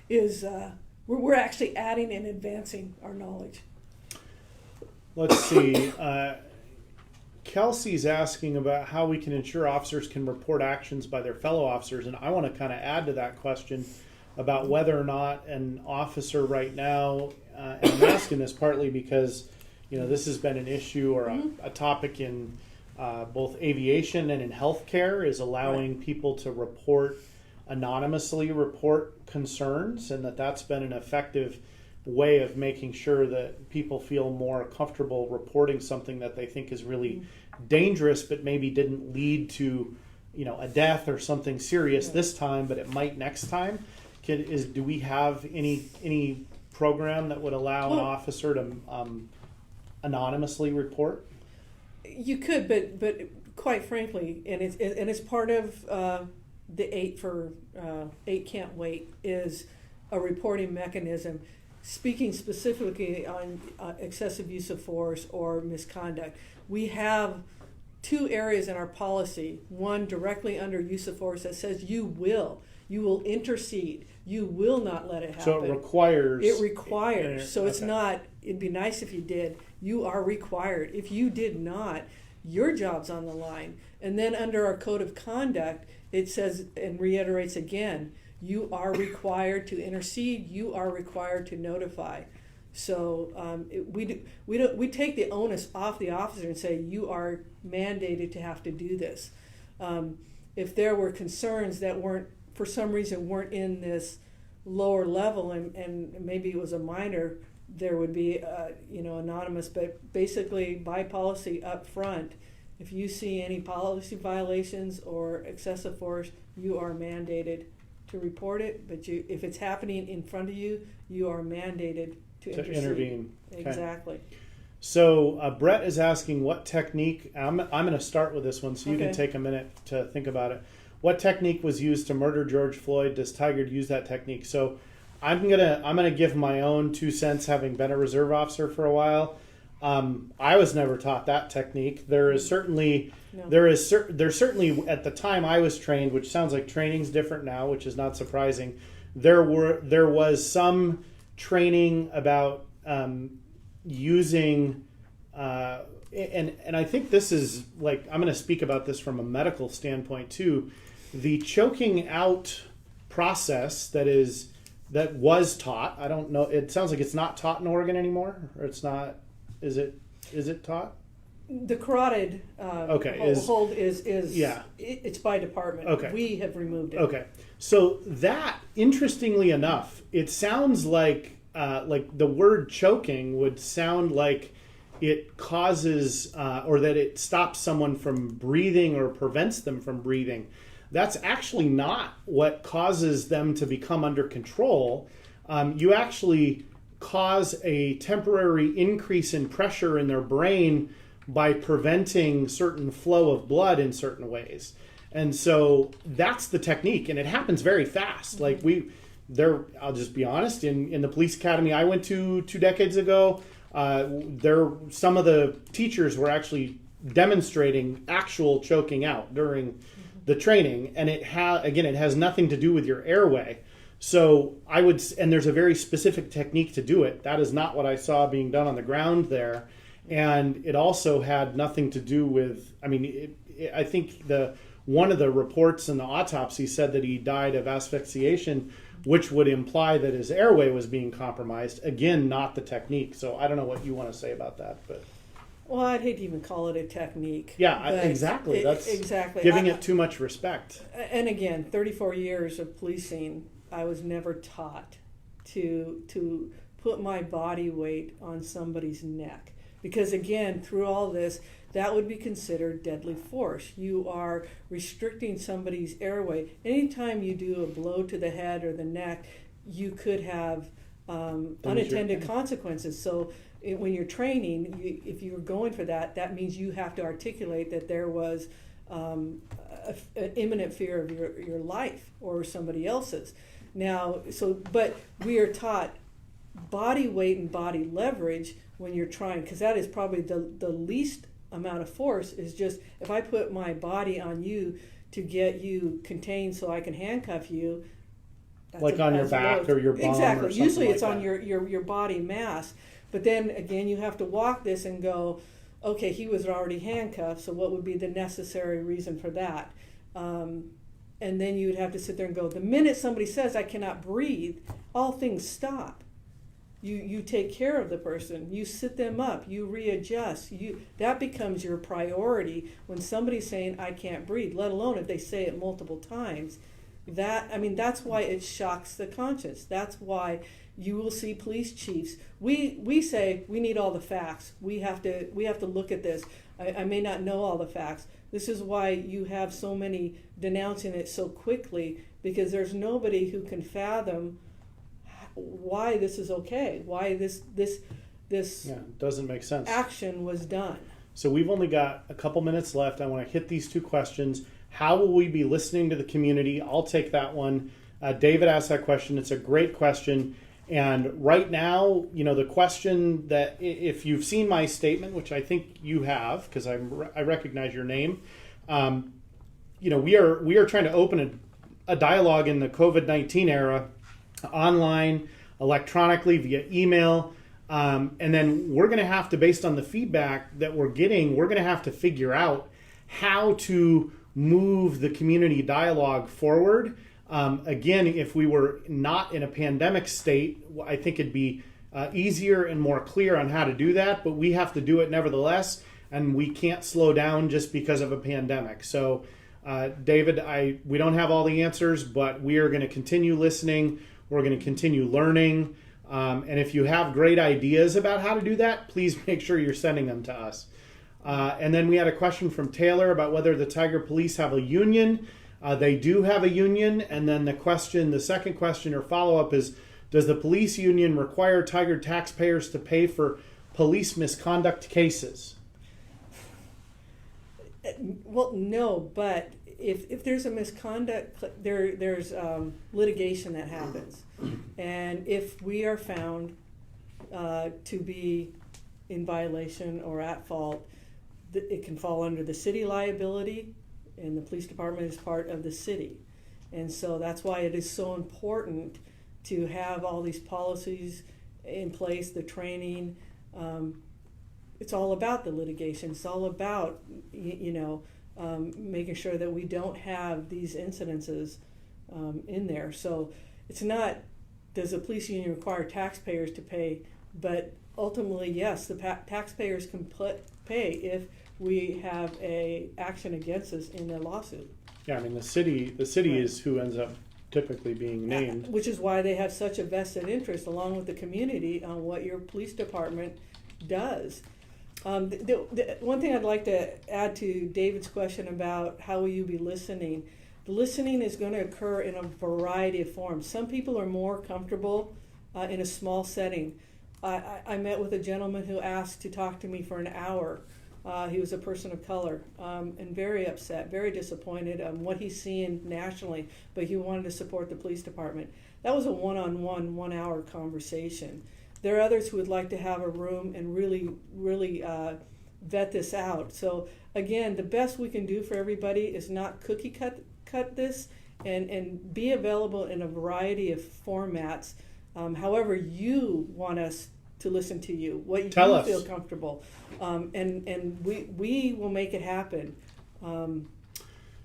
is we're actually adding and advancing our knowledge. Let's see. Kelsey's asking about how we can ensure officers can report actions by their fellow officers, and I want to kind of add to that question about whether or not an officer right now, and I'm asking this partly because this has been an issue or a topic in both aviation and in healthcare, is allowing people to anonymously report concerns, and that's been an effective way of making sure that people feel more comfortable reporting something that they think is really dangerous, but maybe didn't lead to a death or something serious this time, but it might next time. Do we have any program that would allow an officer to anonymously report? You could, but quite frankly, and it's part of the 8 Can't Wait is a reporting mechanism. Speaking specifically on excessive use of force or misconduct, we have 2 areas in our policy. One directly under use of force that says you will intercede. You will not let it happen. So it requires. So it's not, it'd be nice if you did. You are required. If you did not, your job's on the line. And then under our code of conduct, it says and reiterates again, you are required to intercede. You are required to notify. So we take the onus off the officer and say you are mandated to have to do this. If there were concerns that for some reason weren't in this lower level and maybe it was a minor, there would be anonymous. But basically by policy up front, if you see any policy violations or excessive force, you are mandated to report it, but if it's happening in front of you, you are mandated to intervene. Exactly. Okay. So Brett is asking what technique. I'm going to start with this one, so you can take a minute to think about it. What technique was used to murder George Floyd? Does Tigard use that technique? So I'm gonna give my own 2 cents, having been a reserve officer for a while. I was never taught that technique. There's certainly at the time I was trained, which sounds like training's different now, which is not surprising. There was some training about using and I think this is I'm going to speak about this from a medical standpoint too. The choking out process that was taught. I don't know. It sounds like it's not taught in Oregon anymore, or it's not. Is it taught? The carotid hold is it's by department. Okay. We have removed it. Okay. So that, interestingly enough, it sounds like the word choking would sound like it causes or that it stops someone from breathing or prevents them from breathing. That's actually not what causes them to become under control. You actually cause a temporary increase in pressure in their brain by preventing certain flow of blood in certain ways. And so that's the technique, and it happens very fast. I'll just be honest, in the police academy I went to 2 decades ago, some of the teachers were actually demonstrating actual choking out during the training, and it has nothing to do with your airway. So and there's a very specific technique to do it. That is not what I saw being done on the ground there. And it also had nothing to do with, I think one of the reports in the autopsy said that he died of asphyxiation, which would imply that his airway was being compromised. Again, not the technique. So I don't know what you want to say about that, but Well, I'd hate to even call it a technique. Yeah, but exactly. That's exactly giving it too much respect. And again, 34 years of policing, I was never taught to put my body weight on somebody's neck. Because again, through all this, that would be considered deadly force. You are restricting somebody's airway. Anytime you do a blow to the head or the neck, you could have unintended consequences. So when you're training, if you're going for that, that means you have to articulate that there was an imminent fear of your life or somebody else's. Now, but we are taught body weight and body leverage when you're trying, because that is probably the least amount of force, is just if I put my body on you to get you contained so I can handcuff you. Like on your back or your bum. Exactly. Or something Usually it's like on your body mass. But then again, you have to walk this and go, okay, he was already handcuffed, so what would be the necessary reason for that? And then you would have to sit there and go, the minute somebody says I cannot breathe, all things stop. You take care of the person, you sit them up, you readjust. That becomes your priority when somebody's saying I can't breathe, let alone if they say it multiple times. That's why it shocks the conscience. That's why you will see police chiefs. We say we need all the facts. We have to look at this. I may not know all the facts. This is why you have so many denouncing it so quickly, because there's nobody who can fathom why this is okay, why this doesn't make sense. Action was done. So we've only got a couple minutes left. I want to hit these two questions. How will we be listening to the community? I'll take that one. David asked that question. It's a great question. And right now, the question that, if you've seen my statement, which I think you have, because I recognize your name, we are trying to open a dialogue in the COVID-19 era, online, electronically, via email, and then we're going to have to, based on the feedback that we're getting, we're going to have to figure out how to move the community dialogue forward. Again, if we were not in a pandemic state, I think it'd be easier and more clear on how to do that, but we have to do it nevertheless, and we can't slow down just because of a pandemic. So, David, we don't have all the answers, but we are going to continue listening. We're going to continue learning. And if you have great ideas about how to do that, please make sure you're sending them to us. And then we had a question from Taylor about whether the Tigard Police have a union. They do have a union. And then the second question or follow-up is, does the police union require Tigard taxpayers to pay for police misconduct cases? Well, no, but if there's a misconduct, there's litigation that happens. And if we are found to be in violation or at fault, it can fall under the city liability, and the police department is part of the city. And so that's why it is so important to have all these policies in place, the training. It's all about the litigation. It's all about, making sure that we don't have these incidences in there. So it's not, does the police union require taxpayers to pay, but ultimately, yes, the taxpayers can pay if we have a action against us in a lawsuit. Yeah, the city right. is who ends up typically being named. Which is why they have such a vested interest, along with the community, on what your police department does. The one thing I'd like to add to David's question about how will you be listening, the listening is going to occur in a variety of forms. Some people are more comfortable in a small setting. I met with a gentleman who asked to talk to me for an hour. He was a person of color and very upset, very disappointed on what he's seeing nationally, but he wanted to support the police department. That was a one-on-one, 1 hour conversation. There are others who would like to have a room and really vet this out. So again, the best we can do for everybody is not cookie cut this and be available in a variety of formats. However you want us to listen to you, what you feel comfortable, and we will make it happen.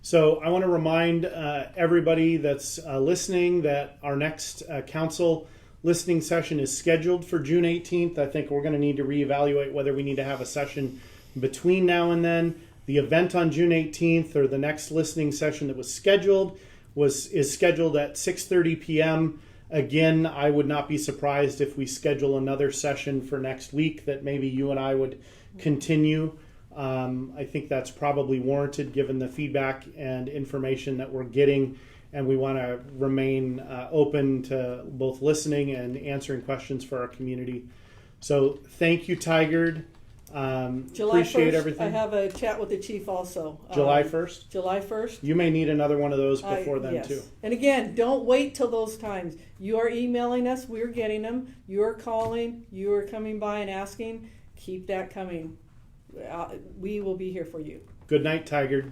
So I want to remind everybody that's listening that our next council listening session is scheduled for June 18th. I think we're going to need to reevaluate whether we need to have a session Between now and then, the event on June 18th, or the next listening session that was scheduled, is scheduled at 6:30 p.m. Again, I would not be surprised if we schedule another session for next week that maybe you and I would continue. I think that's probably warranted given the feedback and information that we're getting, and we want to remain open to both listening and answering questions for our community. So thank you, Tigard. July Appreciate 1st, everything. I have a chat with the chief also. July 1st? July 1st. You may need another one of those before then, yes. too. And again, don't wait till those times. You are emailing us, we're getting them. You are calling, you are coming by and asking. Keep that coming. We will be here for you. Good night, Tigard.